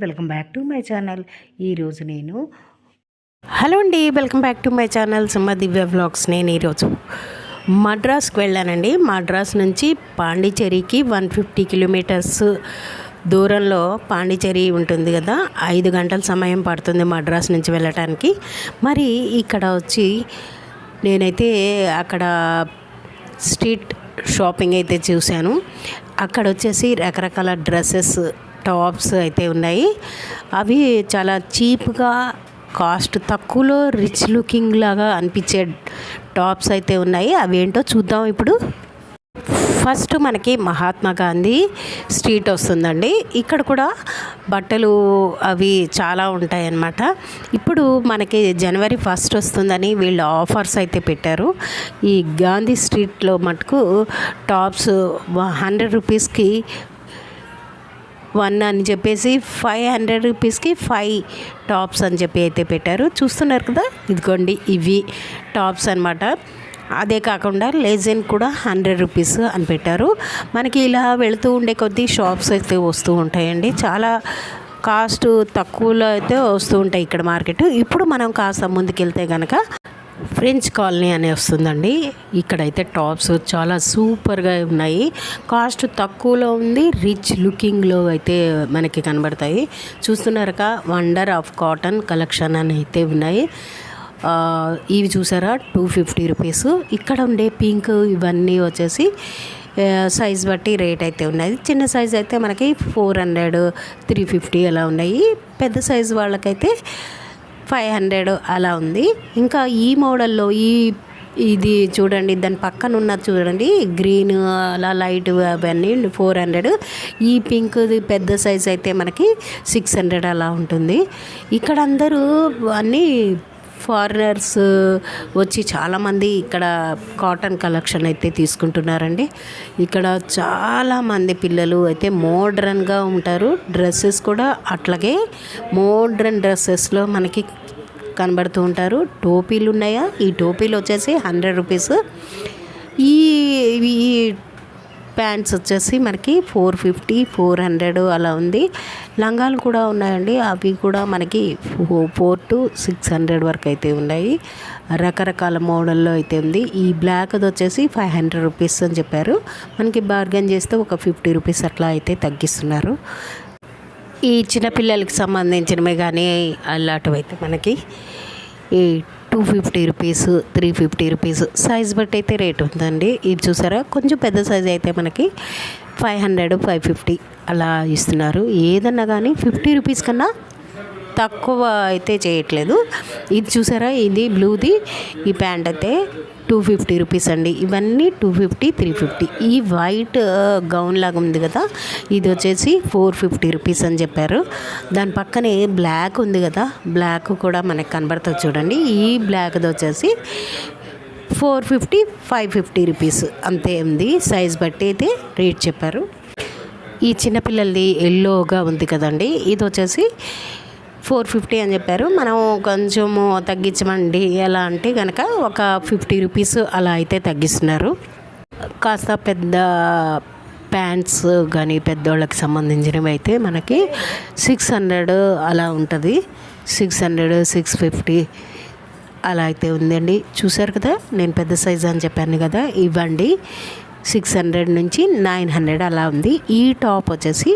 Welcome back to my channel. ఈరోజు నేను hello అండి, welcome back to my channel Suma Divya vlogs. నేను ఈరోజు మద్రాస్కి వెళ్ళానండి. మద్రాస్ నుంచి పాండిచ్చేరికి 150 కిలోమీటర్స్ దూరంలో పాండిచ్చేరి ఉంటుంది కదా. 5 గంటల సమయం పడుతుంది మద్రాస్ నుంచి వెళ్ళటానికి. మరి ఇక్కడ వచ్చి నేనైతే అక్కడ స్ట్రీట్ షాపింగ్ అయితే చూశాను. అక్కడ వచ్చేసి రకరకాల డ్రెస్సెస్, టాప్స్ అయితే ఉన్నాయి. అవి చాలా చీప్గా, కాస్ట్ తక్కువలో రిచ్ లుకింగ్ లాగా అనిపించే టాప్స్ అయితే ఉన్నాయి. అవి ఏంటో చూద్దాం ఇప్పుడు. ఫస్ట్ మనకి మహాత్మా గాంధీ స్ట్రీట్ వస్తుందండి. ఇక్కడ కూడా బట్టలు అవి చాలా ఉంటాయి అన్నమాట. ఇప్పుడు మనకి జనవరి 1 వస్తుందని వీళ్ళు ఆఫర్స్ అయితే పెట్టారు. ఈ గాంధీ స్ట్రీట్లో మటుకు టాప్స్ 100 రూపీస్కి 1 అని చెప్పేసి 500 రూపీస్కి 5 టాప్స్ అని చెప్పి అయితే పెట్టారు. చూస్తున్నారు కదా, ఇదిగోండి ఇవి టాప్స్ అనమాట. అదే కాకుండా లెజెన్ కూడా 100 రూపీస్ అని పెట్టారు. మనకి ఇలా వెళుతూ ఉండే కొద్దీ షాప్స్ అయితే వస్తూ ఉంటాయండి. చాలా కాస్ట్ తక్కువలో అయితే వస్తూ ఉంటాయి ఇక్కడ మార్కెట్. ఇప్పుడు మనం కాస్త ముందుకెళ్తే కనుక ఫ్రెంచ్ కాలనీ అని వస్తుందండి. ఇక్కడైతే టాప్స్ చాలా సూపర్గా ఉన్నాయి. కాస్ట్ తక్కువలో ఉంది, రిచ్ లుకింగ్లో అయితే మనకి కనబడతాయి. చూస్తున్నారక వండర్ ఆఫ్ కాటన్ కలెక్షన్ అని అయితే ఉన్నాయి. ఇవి చూసారా 250 రూపీస్. ఇక్కడ ఉండే పింక్ ఇవన్నీ వచ్చేసి సైజ్ బట్టి రేట్ అయితే ఉన్నది. చిన్న సైజ్ అయితే మనకి 400, 350 అలా ఉన్నాయి. పెద్ద సైజు వాళ్ళకైతే 500 అలా ఉంది. ఇంకా ఈ మోడల్లో ఇది చూడండి, దాని పక్కన ఉన్నది చూడండి, గ్రీన్ అలా లైట్ అవన్నీ 400. ఈ పింక్ పెద్ద సైజ్ అయితే మనకి 600 అలా ఉంటుంది. ఇక్కడ అందరూ అన్నీ ఫారినర్స్ వచ్చి చాలామంది ఇక్కడ కాటన్ కలెక్షన్ అయితే తీసుకుంటున్నారండి. ఇక్కడ చాలామంది పిల్లలు అయితే మోడ్రన్గా ఉంటారు. డ్రెస్సెస్ కూడా అట్లాగే మోడ్రన్ డ్రెస్సెస్లో మనకి కనబడుతూ ఉంటారు. టోపీలు ఉన్నాయా, ఈ టోపీలు వచ్చేసి 100 రూపీస్. ఈ ప్యాంట్స్ వచ్చేసి మనకి 450, 400 అలా ఉంది. లంగాలు కూడా ఉన్నాయండి. అవి కూడా మనకి 400 to 600 వరకు అయితే ఉన్నాయి. రకరకాల మోడల్లో అయితే ఉంది. ఈ బ్లాక్ది వచ్చేసి 500 రూపీస్ అని చెప్పారు. మనకి బార్గెన్ చేస్తే ఒక 50 రూపీస్ అట్లా అయితే తగ్గిస్తున్నారు. ఈ చిన్నపిల్లలకి సంబంధించినవి కానీ అలాంటివి అయితే మనకి ఈ 250 రూపీస్, 350 రూపీస్ సైజ్ బట్టి అయితే రేట్ ఉందండి. ఇది చూసారా, కొంచెం పెద్ద సైజ్ అయితే మనకి 500, 550 అలా ఇస్తున్నారు. ఏదన్నా కానీ 50 రూపీస్ కన్నా తక్కువ అయితే చేయట్లేదు. ఇది చూసారా, ఇది బ్లూది ఈ ప్యాంట్ అయితే 250 రూపీస్ అండి. ఇవన్నీ 250, 350. ఈ వైట్ గౌన్ లాగా ఉంది కదా, ఇది వచ్చేసి 450 రూపీస్ అని చెప్పారు. దాని పక్కనే బ్లాక్ ఉంది కదా, బ్లాక్ కూడా మనకు కనబడుతుంది చూడండి. ఈ బ్లాక్ది వచ్చేసి 450, 550 రూపీస్ అంతే ఉంది. సైజ్ బట్టి అయితే రేట్ చెప్పారు. ఈ చిన్నపిల్లలది ఎల్లోగా ఉంది కదండి, ఇది వచ్చేసి 450 అని చెప్పారు. మనం కొంచెము తగ్గించమండి ఎలా అంటే కనుక ఒక 50 రూపీస్ అలా అయితే తగ్గిస్తున్నారు. కాస్త పెద్ద ప్యాంట్స్ కానీ పెద్దోళ్ళకి సంబంధించినవి అయితే మనకి 600 అలా ఉంటుంది. 600, 650 అలా అయితే ఉందండి. చూసారు కదా, నేను పెద్ద సైజ్ అని చెప్పాను కదా, ఇవ్వండి 600 నుంచి 900 అలా ఉంది. ఈ టాప్ వచ్చేసి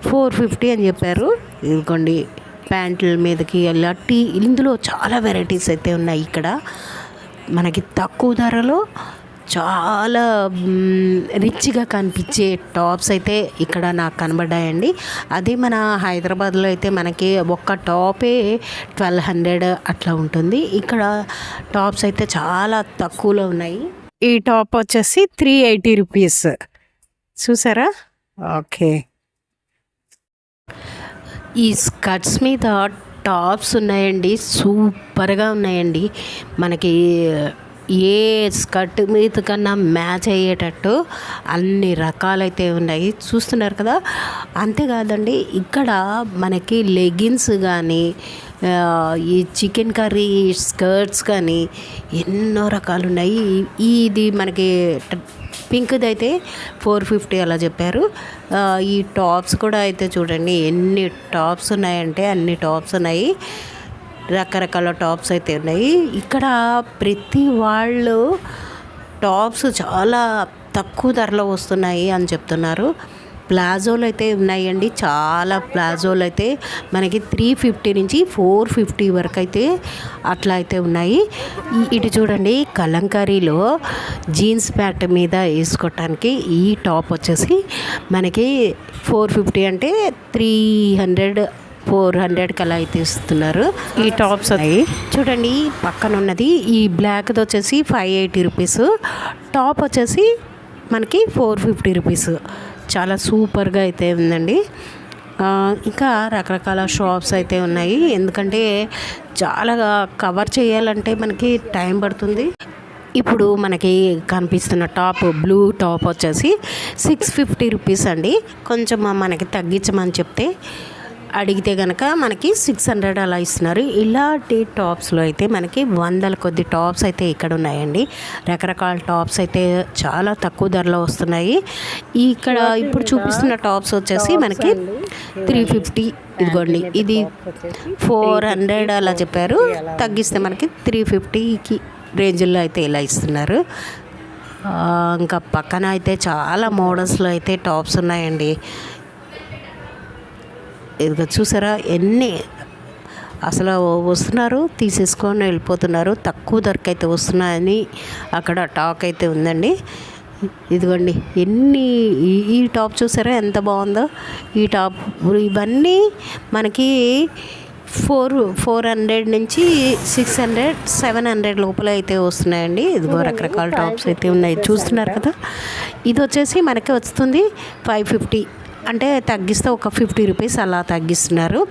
450 అని చెప్పారు. ఇదిగోండి ప్యాంట్ల మీదకి అలాంటి ఇందులో చాలా వెరైటీస్ అయితే ఉన్నాయి. ఇక్కడ మనకి తక్కువ ధరలో చాలా రిచ్గా కనిపించే టాప్స్ అయితే ఇక్కడ నాకు కనబడ్డాయండి. అదే మన హైదరాబాద్లో అయితే మనకి ఒక్క టాపే 1200 అట్లా ఉంటుంది. ఇక్కడ టాప్స్ అయితే చాలా తక్కువలో ఉన్నాయి. ఈ టాప్ వచ్చేసి 380 రూపీస్. చూసారా, ఓకే. ఈ స్కర్ట్స్ మీద టాప్స్ ఉన్నాయండి, సూపర్గా ఉన్నాయండి. మనకి ఏ స్కర్ట్ మీద కన్నా మ్యాచ్ అయ్యేటట్టు అన్ని రకాలైతే ఉన్నాయి. చూస్తున్నారు కదా. అంతేకాదండి, ఇక్కడ మనకి లెగిన్స్ కానీ ఈ చికెన్ కర్రీ స్కర్ట్స్ కానీ ఎన్నో రకాలు ఉన్నాయి. ఇది మనకి పింక్ది అయితే 450 అలా చెప్పారు. ఈ టాప్స్ కూడా అయితే చూడండి ఎన్ని టాప్స్ ఉన్నాయంటే అన్ని టాప్స్ ఉన్నాయి. రకరకాల టాప్స్ అయితే ఉన్నాయి. ఇక్కడ ప్రతి వాళ్ళు టాప్స్ చాలా తక్కువ ధరలో వస్తున్నాయి అని చెప్తున్నారు. ప్లాజోలు అయితే ఉన్నాయండి, చాలా ప్లాజోలు అయితే మనకి 350 నుంచి 450 వరకు అయితే అట్లా అయితే ఉన్నాయి. ఇటు చూడండి కలంకారీలో జీన్స్ ప్యాంట్ మీద వేసుకోవటానికి ఈ టాప్ వచ్చేసి మనకి 450 అంటే 300 400 అలా అయితే ఇస్తున్నారు. ఈ టాప్స్ అవి చూడండి పక్కన ఉన్నది ఈ బ్లాక్ది వచ్చేసి 580 రూపీస్, టాప్ వచ్చేసి మనకి 450 రూపీస్. చాలా సూపర్గా అయితే ఉందండి. ఇంకా రకరకాల షాప్స్ అయితే ఉన్నాయి, ఎందుకంటే చాలా కవర్ చేయాలంటే మనకి టైం పడుతుంది. ఇప్పుడు మనకి కనిపిస్తున్న టాప్ బ్లూ టాప్ వచ్చేసి 650 రూపీస్ అండి. కొంచెం మనకి తగ్గించమని చెప్తే అడిగితే కనుక మనకి 600 అలా ఇస్తున్నారు. ఇలాంటి టాప్స్లో అయితే మనకి వందల కొద్ది టాప్స్ అయితే ఇక్కడ ఉన్నాయండి. రకరకాల టాప్స్ అయితే చాలా తక్కువ ధరలో వస్తున్నాయి. ఇక్కడ ఇప్పుడు చూపిస్తున్న టాప్స్ వచ్చేసి మనకి 350. ఇదిగోండి ఇది 400 అలా చెప్పారు, తగ్గిస్తే మనకి 350కి రేంజ్లో అయితే ఇలా ఇస్తున్నారు. ఇంకా పక్కన అయితే చాలా మోడల్స్లో అయితే టాప్స్ ఉన్నాయండి. ఇదిగో చూసారా ఎన్ని అసలు వస్తున్నారు, తీసేసుకొని వెళ్ళిపోతున్నారు. తక్కువ ధరకు అయితే వస్తున్నాయని అక్కడ టాక్ అయితే ఉందండి. ఇదిగోండి ఎన్ని ఈ టాప్ చూసారా ఎంత బాగుందో. ఈ టాప్ ఇవన్నీ మనకి 400 నుంచి 600 700 లోపల అయితే వస్తున్నాయండి. ఇదిగో రకరకాల టాప్స్ అయితే ఉన్నాయి, చూస్తున్నారు కదా. ఇది వచ్చేసి మనకి వస్తుంది 550, అంటే తగ్గిస్తే ఒక 50 రూపీస్ అలా తగ్గిస్తున్నారు.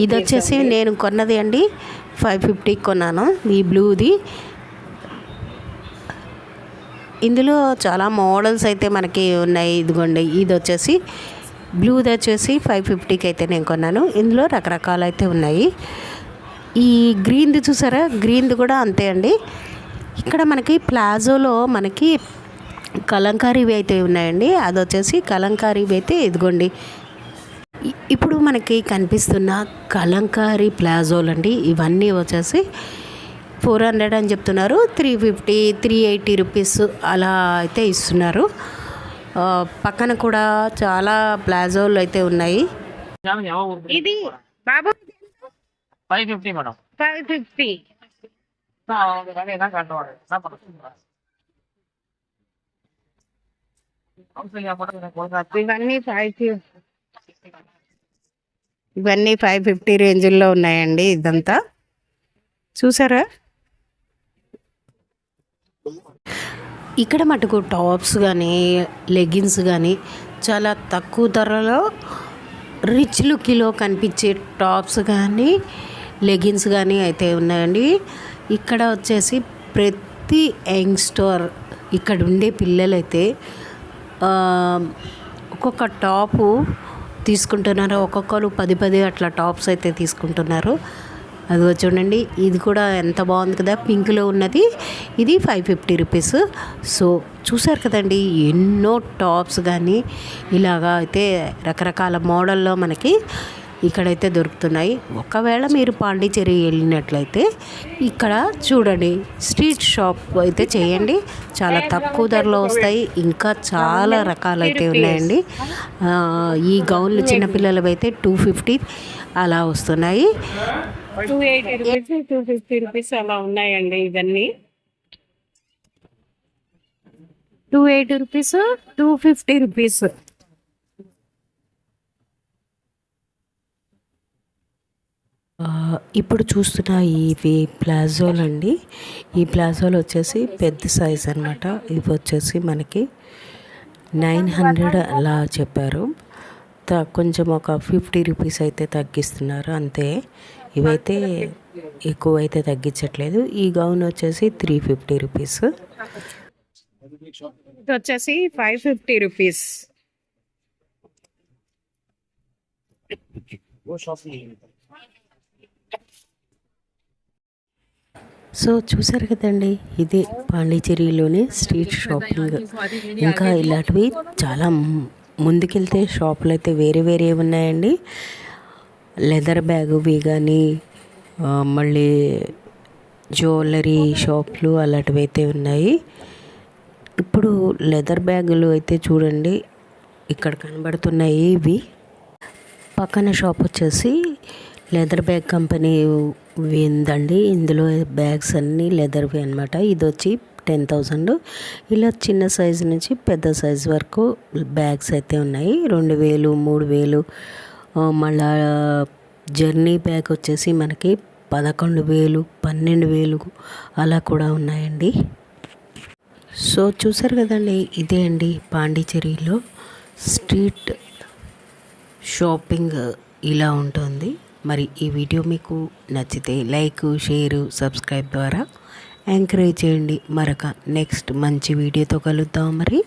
ఇది వచ్చేసి నేను కొన్నది అండి 550 కొన్నాను, ఈ బ్లూది. ఇందులో చాలా మోడల్స్ అయితే మనకి ఉన్నాయి. ఇదిగోండి ఇది వచ్చేసి బ్లూది వచ్చేసి 550కి అయితే నేను కొన్నాను. ఇందులో రకరకాలు అయితే ఉన్నాయి. ఈ గ్రీన్ది చూసారా, గ్రీన్ది కూడా అంతే అండి. ఇక్కడ మనకి ప్లాజోలో మనకి కలంకారీవి అయితే ఉన్నాయండి. అది వచ్చేసి కలంకారీవి అయితే ఇదిగోండి. ఇప్పుడు మనకి కనిపిస్తున్న కలంకారీ ప్లాజోలు అండి. ఇవన్నీ వచ్చేసి 400 అని చెప్తున్నారు. 350 380 రూపీస్ అలా అయితే ఇస్తున్నారు. పక్కన కూడా చాలా ప్లాజోలు అయితే ఉన్నాయి. ఇది బాబు 550 మేడం. 550. ఇవన్నీ 550 రేంజ్లో ఉన్నాయండి. ఇదంతా చూసారా. ఇక్కడ మటుకు టాప్స్ కానీ లెగిన్స్ కానీ చాలా తక్కువ ధరలో రిచ్ లుక్లో కనిపించే టాప్స్ కానీ లెగిన్స్ కానీ అయితే ఉన్నాయండి. ఇక్కడ వచ్చేసి ప్రతి యంగ్స్టర్ ఇక్కడ ఉండే పిల్లలైతే ఒక్కొక్క టాపు తీసుకుంటున్నారు. ఒక్కొక్కరు 10 అట్లా టాప్స్ అయితే తీసుకుంటున్నారు. అది చూడండి, ఇది కూడా ఎంత బాగుంది కదా, పింక్లో ఉన్నది. ఇది 550 రూపీస్. సో చూసారు కదండి, ఎన్నో టాప్స్ కానీ ఇలాగా అయితే రకరకాల మోడల్లో మనకి ఇక్కడైతే దొరుకుతున్నాయి. ఒకవేళ మీరు పాండిచేరి వెళ్ళినట్లయితే ఇక్కడ చూడండి, స్ట్రీట్ షాప్ అయితే చేయండి, చాలా తక్కువ ధరలో వస్తాయి. ఇంకా చాలా రకాలైతే ఉన్నాయండి. ఈ గౌన్లు చిన్నపిల్లలవి అయితే 250 అలా వస్తున్నాయి. 280 రూపీస్ 250 రూపీస్ అలా ఉన్నాయండి. ఇవన్నీ 280 రూపీస్ 250 రూపీస్. ఇప్పుడు చూస్తున్న ఇవి ప్లాజోలు అండి. ఈ ప్లాజోలు వచ్చేసి పెద్ద సైజ్ అనమాట. ఇవి వచ్చేసి మనకి 900 అలా చెప్పారు. కొంచెం ఒక 50 రూపీస్ అయితే తగ్గిస్తున్నారు అంతే. ఇవైతే ఎక్కువ అయితే తగ్గించట్లేదు. ఈ గౌన్ వచ్చేసి 350 రూపీస్. ఇది వచ్చేసి 550 రూపీస్. సో చూసారు కదండి, ఇదే పాండిచేరిలోని స్ట్రీట్ షాపింగ్. ఇంకా ఇలాంటివి చాలా ముందుకెళ్తే షాపులు అయితే వేరే వేరే ఉన్నాయండి. లెదర్ బ్యాగువి కానీ మళ్ళీ జ్యువెలరీ షాపులు అలాంటివి అయితే ఉన్నాయి. ఇప్పుడు లెదర్ బ్యాగులు అయితే చూడండి ఇక్కడ కనబడుతున్నాయి. ఇవి పక్కన షాప్ వచ్చేసి లెదర్ బ్యాగ్ కంపెనీ ఉందండి. ఇందులో బ్యాగ్స్ అన్నీ లెదర్వి అనమాట. ఇది వచ్చి 10,000. ఇలా చిన్న సైజు నుంచి పెద్ద సైజు వరకు బ్యాగ్స్ అయితే ఉన్నాయి. 2,000, 3,000. మళ్ళా జర్నీ బ్యాగ్ వచ్చేసి మనకి 11,000, 12,000 అలా కూడా ఉన్నాయండి. సో చూసారు కదండి, ఇదే అండి పాండిచేరిలో స్ట్రీట్ షాపింగ్ ఇలా ఉంటుంది. మరి ఈ వీడియో మీకు నచ్చితే లైక్, షేర్, సబ్స్క్రైబ్ ద్వారా ఎంకరేజ్ చేయండి. మరొక నెక్స్ట్ మంచి వీడియోతో కలుద్దాం మరి.